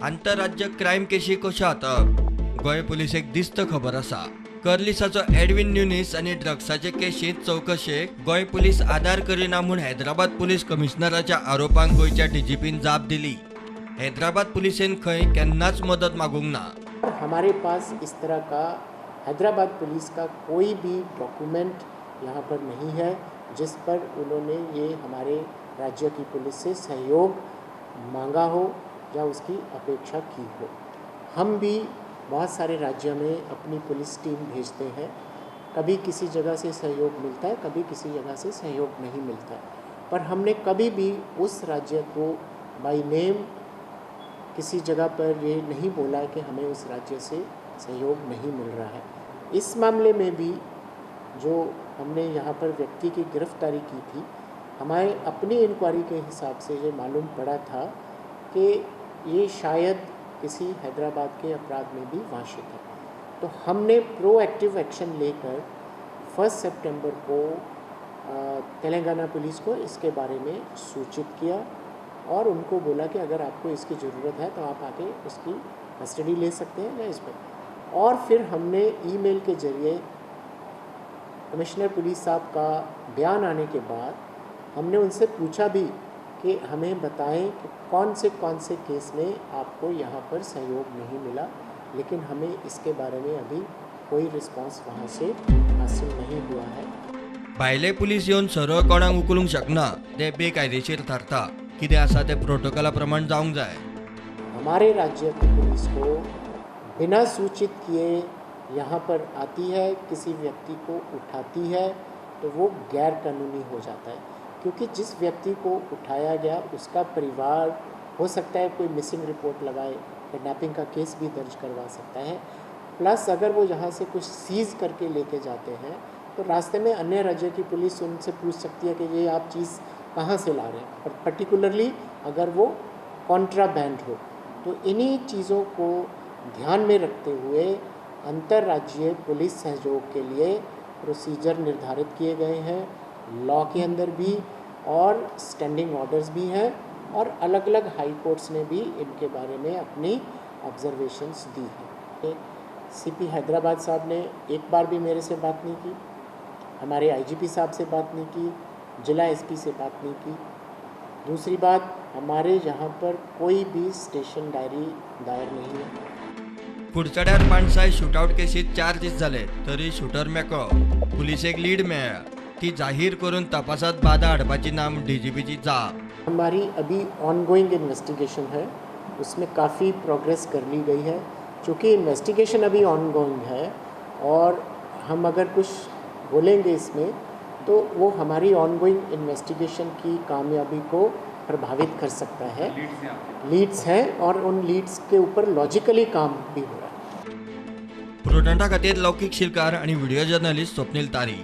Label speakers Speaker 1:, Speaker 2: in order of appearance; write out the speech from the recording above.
Speaker 1: आंतरराज्य क्रायम केशी कशो जातप गोंय पुलिसेक दिस्त खबर आसा। कर्लिसाचो एडविन न्यूनीस आनी ड्रग्साचे केशींत चवकशेक गोंय पुलीस आदार करिना म्हूण हैदराबाद पुलीस कमिशनराच्या आरोपांक गोंयच्या डीजीपीन जाप दिली। हैदराबाद पुलिसेन खंय केन्नाच मदत मागूंक ना।
Speaker 2: हमारे पास इस तरह का हैदराबाद पुलिस का कोई भी डॉक्यूमेंट यहाँ पर नहीं है जिस पर उन्होंने ये हमारे राज्य की पुलिस से सहयोग मांगा हो या उसकी अपेक्षा की हो। हम भी बहुत सारे राज्यों में अपनी पुलिस टीम भेजते हैं, कभी किसी जगह से सहयोग मिलता है, कभी किसी जगह से सहयोग नहीं मिलता है, पर हमने कभी भी उस राज्य को बाय नेम किसी जगह पर ये नहीं बोला कि हमें उस राज्य से सहयोग नहीं मिल रहा है। इस मामले में भी जो हमने यहाँ पर व्यक्ति की गिरफ्तारी की थी, हमारे अपनी इंक्वायरी के हिसाब से ये मालूम पड़ा था कि ये शायद किसी हैदराबाद के अपराध में भी वांछित है। तो हमने प्रोएक्टिव एक्शन लेकर 1 सितंबर को तेलंगाना पुलिस को इसके बारे में सूचित किया और उनको बोला कि अगर आपको इसकी ज़रूरत है तो आप आके उसकी कस्टडी ले सकते हैं या इस पर। और फिर हमने ईमेल के ज़रिए कमिश्नर पुलिस साहब का बयान आने के बाद हमने उनसे पूछा भी कि हमें बताएं कि कौन से केस में आपको यहाँ पर सहयोग नहीं मिला, लेकिन हमें इसके बारे में अभी कोई रिस्पॉन्स वहाँ से हासिल नहीं हुआ है।
Speaker 1: भायले पुलीस येवन सरळ कोणाक उखलूंक शकना, ते बेकायदेशीर थारता। कितें आसा ते प्रोटोकॉला प्रमाण जावंक जाय।
Speaker 2: हमारे राज्य की पुलिस को बिना सूचित किए यहाँ पर आती है, किसी व्यक्ति को उठाती है तो वो गैर कानूनी हो जाता है, क्योंकि जिस व्यक्ति को उठाया गया उसका परिवार हो सकता है कोई मिसिंग रिपोर्ट लगाए, किडनैपिंग का केस भी दर्ज करवा सकता है। प्लस अगर वो यहाँ से कुछ सीज़ करके लेके जाते हैं तो रास्ते में अन्य राज्य की पुलिस उनसे पूछ सकती है कि ये आप चीज़ कहाँ से ला रहे हैं, पर पर्टिकुलरली अगर वो कॉन्ट्राबैंड हो। तो इन्हीं चीज़ों को ध्यान में रखते हुए अंतर्राज्यीय पुलिस सहयोग के लिए प्रोसीजर निर्धारित किए गए हैं, लॉ के अंदर भी और स्टैंडिंग ऑर्डर्स भी हैं, और अलग अलग हाई कोर्ट्स ने भी इनके बारे में अपनी ऑब्जर्वेशंस दी हैं। सीपी हैदराबाद साहब ने एक बार भी मेरे से बात नहीं की, हमारे आईजीपी साहब से बात नहीं की, जिला एसपी से बात नहीं की। दूसरी बात, हमारे यहाँ पर कोई भी स्टेशन डायरी दायर नहीं है।
Speaker 1: कुडचड्यार माणसाय शूटआउट केसीत 4 दीस जाले तरी शूटर मेकळो। पुलिसेक लीड मेळ्ळा, ती जाहीर करून तपासात बाधा हाडपाची नाम डीजीपीची जाप।
Speaker 2: हमारी अभी ऑनगोइंग इन्वेस्टिगेशन है, उसमें काफ़ी प्रोग्रेस कर ली गई है। चूँकि इन्वेस्टिगेशन अभी ऑनगोइंग है और हम अगर कुछ बोलेंगे इसमें तो वो हमारी ऑनगोइंग इन्वेस्टिगेशन की कामयाबी को प्रभावित कर सकता है। लीड्स हैं और उन लीड्स के ऊपर लॉजिकली काम भी हो रहा है।
Speaker 1: प्रुडंटा खातीर लौकिक शिलकार आणि व्हिडिओ जर्नलिस्ट स्वप्नील तारी।